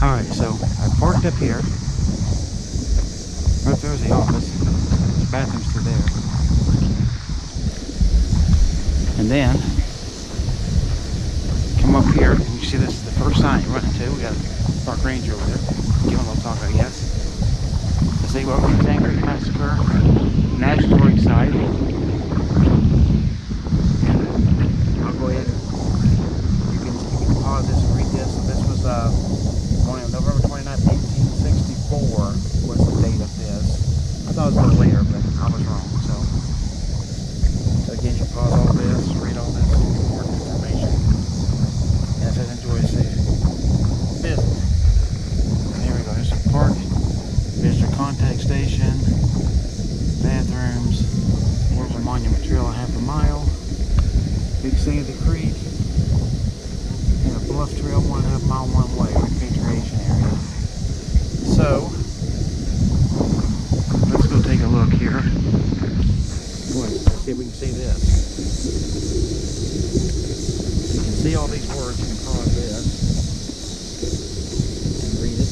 Alright, so I parked up here. Right there's the office. The bathroom's through there. And then come up here, and you see this is the first sign you run into. We got a park ranger over there. Give him a little talk, I guess. Let's see, welcome to the Sand Creek Massacre National Historic Site. I'll go ahead and you can pause this and read this. So this was on November 29th, 1864 was the date of this. I thought it was a little later, but I was wrong. So again, you can pause all this, read all this important information. And it says enjoy the visit. And here we go. Here's some park, visitor contact station, bathrooms, there's a monument trail a half a mile, Big Sandy Creek, and a bluff trail 1.5 mile one way, repatriation area. So let's go take a look here. Let's see if we can see this. You can see all these words. You can pause this and read it.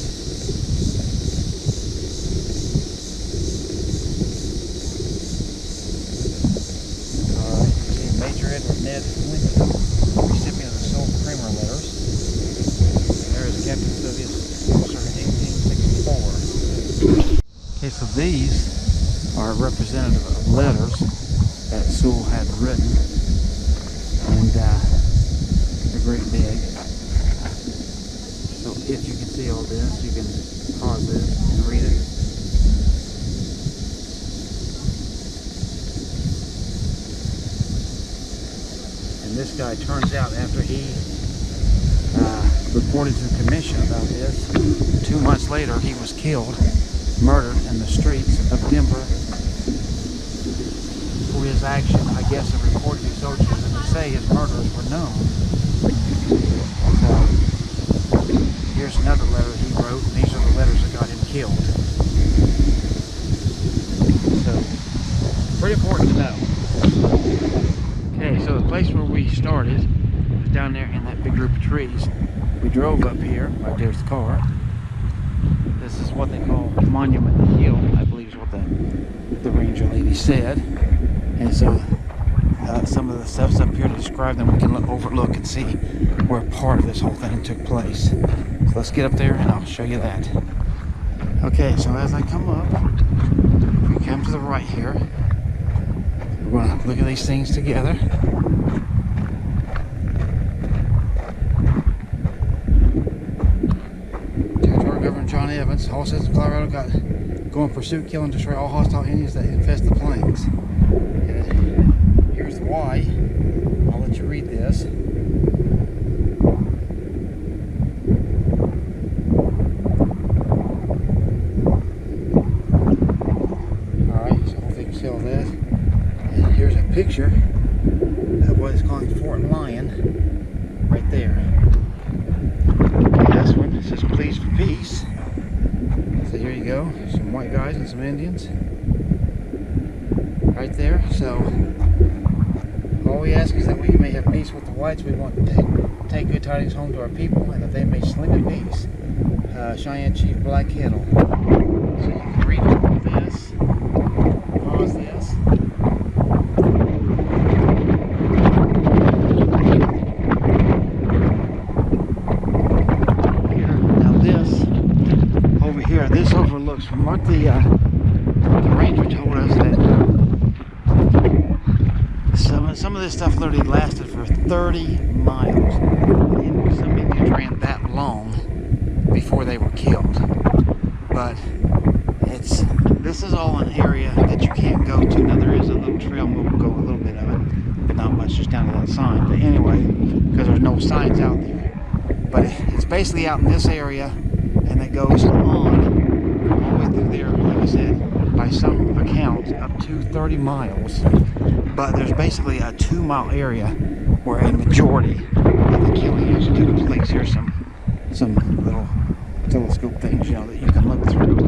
Alright, you see Major Edward Ned Winston, recipient of the Silver Creamer letters. And there is Captain Sylvius circa 1864. Okay, so these are representative of letters that Sewell had written, and they're great big. So if you can see all this, you can pause this and read it. And this guy, turns out, after he reported to the commission about this, 2 months later he was killed, murdered in the streets of Denver for his action, I guess, of reporting these soldiers, and to say his murderers were known. So here's another letter he wrote, and these are the letters that got him killed. So pretty important to know. Okay, so the place where we started was down there in that big group of trees. We drove up here, right there's the car. This is what they call Monument Hill, I believe is what the ranger lady said. And so some of the stuff's up here to describe them. We can overlook and see where part of this whole thing took place. So let's get up there and I'll show you that. Okay, so as I come up, we come to the right here. We're going to look at these things together. John Evans, all citizens of Colorado got go in pursuit, kill, and destroy all hostile Indians that infest the plains. And here's why. I'll let you read this. Alright, so hopefully you can see all that. And here's a picture of what is calling Fort Lyon right there. This one, it says please for peace. So here you go, some white guys and some Indians right there. So all we ask is that we may have peace with the whites. We want to take good tidings home to our people, and that they may sleep in peace. Cheyenne Chief Black Kettle. So you can read all this, pause this. This overlooks, from what the ranger told us, that some of this stuff literally lasted for 30 miles. And some Indians ran that long before they were killed. But this is all an area that you can't go to. Now there is a little trail, we'll go a little bit of it, but not much, just down to that sign. But anyway, because there's no signs out there. But it's basically out in this area, and it goes on all the way through there, like I said, by some accounts, up to 30 miles. But there's basically a 2-mile area where a majority of the killing actually took place. Here's some little telescope things, you know, that you can look through.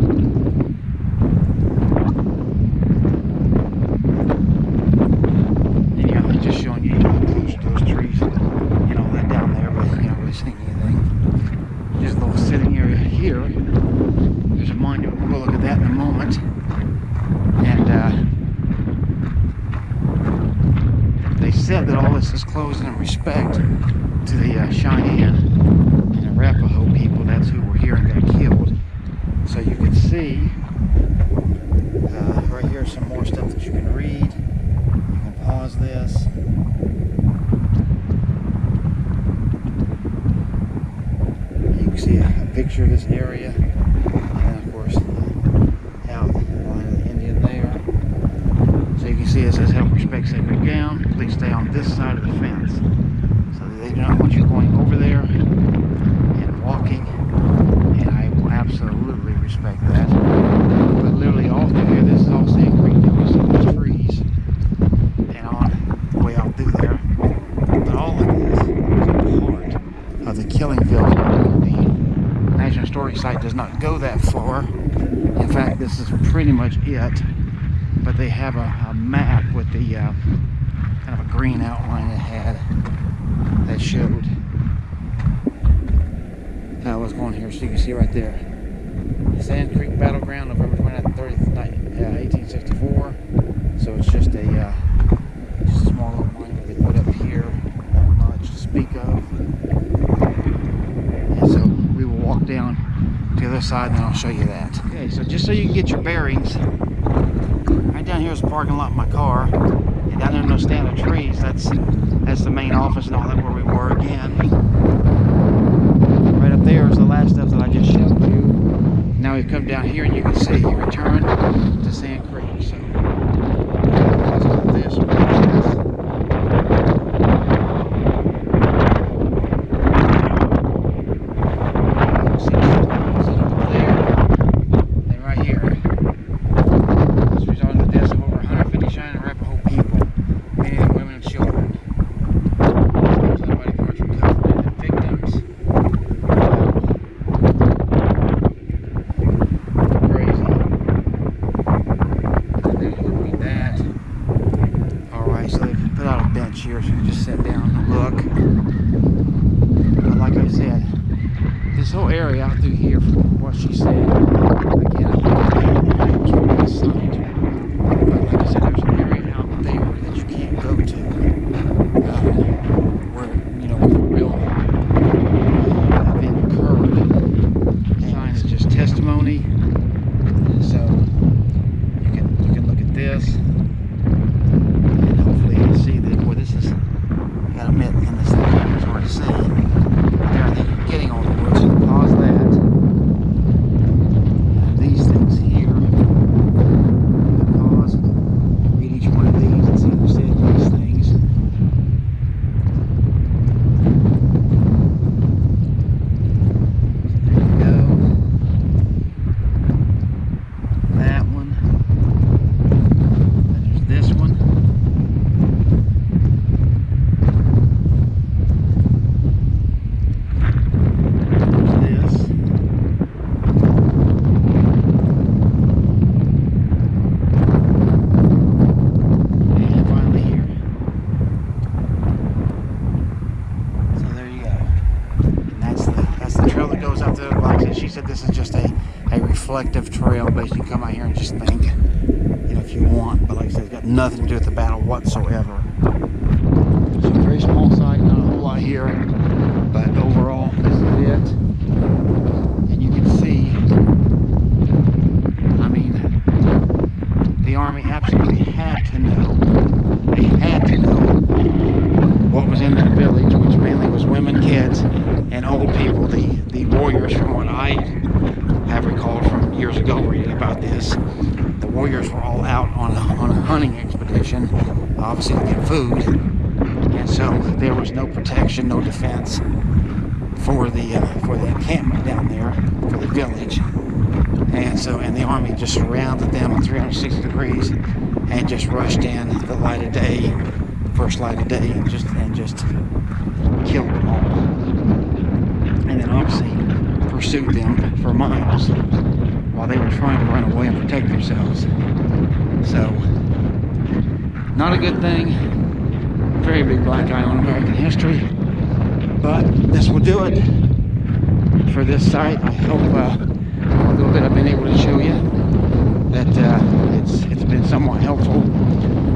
And yeah, just showing you, closer to those trees, you know, that down there, but you don't really see anything. Just a little sitting area here, there's a monument. We'll look at that in a moment. And they said that all this is closed in respect to the Cheyenne and Arapaho people. That's who were here and got killed. So you can see right here some more stuff that you can read. You can pause this. You can see a picture of this area, and then of course the outline of the Indian there. So you can see it says help respect sacred ground. Please stay on this side of the fence. So they do not want you going over there and walking, and I will absolutely respect that. But literally all through here, this is all Sand Creek. There was so much trees and on the way out through there. But all of this is a part of the killing field. The National Historic Site does not go that far. In fact, this is pretty much it. But they have a map with the kind of a green outline it had that showed what's going here. So you can see right there, Sand Creek Battleground, November 29th, 30th, 1864. So it's just a small little monument they put up here, not much to speak of. And so we will walk down to the other side, and then I'll show you that. Okay, so just so you can get your bearings, right down here is the parking lot of my car, and down there in those stand of trees, that's the main office and all that where we were again. Right up there is the last stuff that I just showed you. Now we've come down here and you can see return to Sand Creek. So let's do this. Here, so you can just sit down and look. But like I said, this whole area out through here, from what she said, again, I think it's really site. But like I said, there's an area out there that you can't go to, where, you know, the real event occurred. The sign is just testimony. So you can look at this. This is, I gotta admit, in this thing, it's hard to see. There, I think you're getting all the woods. Pause that. These things here. Pause. Read each one of these and see who said these things. There you go. That one. And there's this one. She said this is just a reflective trail. Basically, you come out here and just think, you know, if you want. But like I said, it's got nothing to do with the battle whatsoever. So a very small site, not a whole lot here, but overall, this is it. And you can see, I mean, the Army absolutely had to know. They had to know what was in that village, which mainly was women, kids, and old people. The warriors, from what I have recalled from years ago reading about this, the warriors were all out on a hunting expedition, obviously to get food, and so there was no protection, no defense for the encampment down there, for the village, and the Army just surrounded them at 360 degrees and just rushed in the light of day, first light of day, and just killed them all. And then obviously pursued them for miles while they were trying to run away and protect themselves. So, not a good thing. Very big black eye on American history. But this will do it. for this site. I hope a little bit I've been able to show you that it's been somewhat helpful.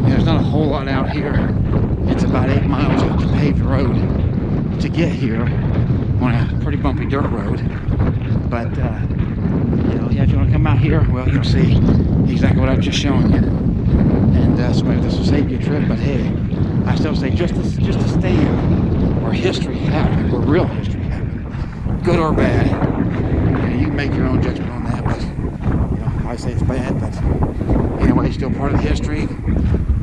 There's not a whole lot out here. It's about 8 miles of the paved road to get here on a pretty bumpy dirt road. But you know, yeah, if you want to come out here, well, you'll see exactly what I've just shown you. And so maybe this will save you a trip. But hey, I still say just to stay here where history happened, where real history happened, good or bad. You can make your own judgment on that. But you know, I say it's bad, but anyway, still part of the history.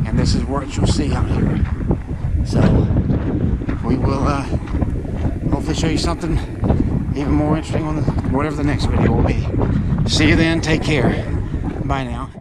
And this is what you'll see out here. So we will hopefully show you something even more interesting on whatever the next video will be. See you then. Take care. Bye now.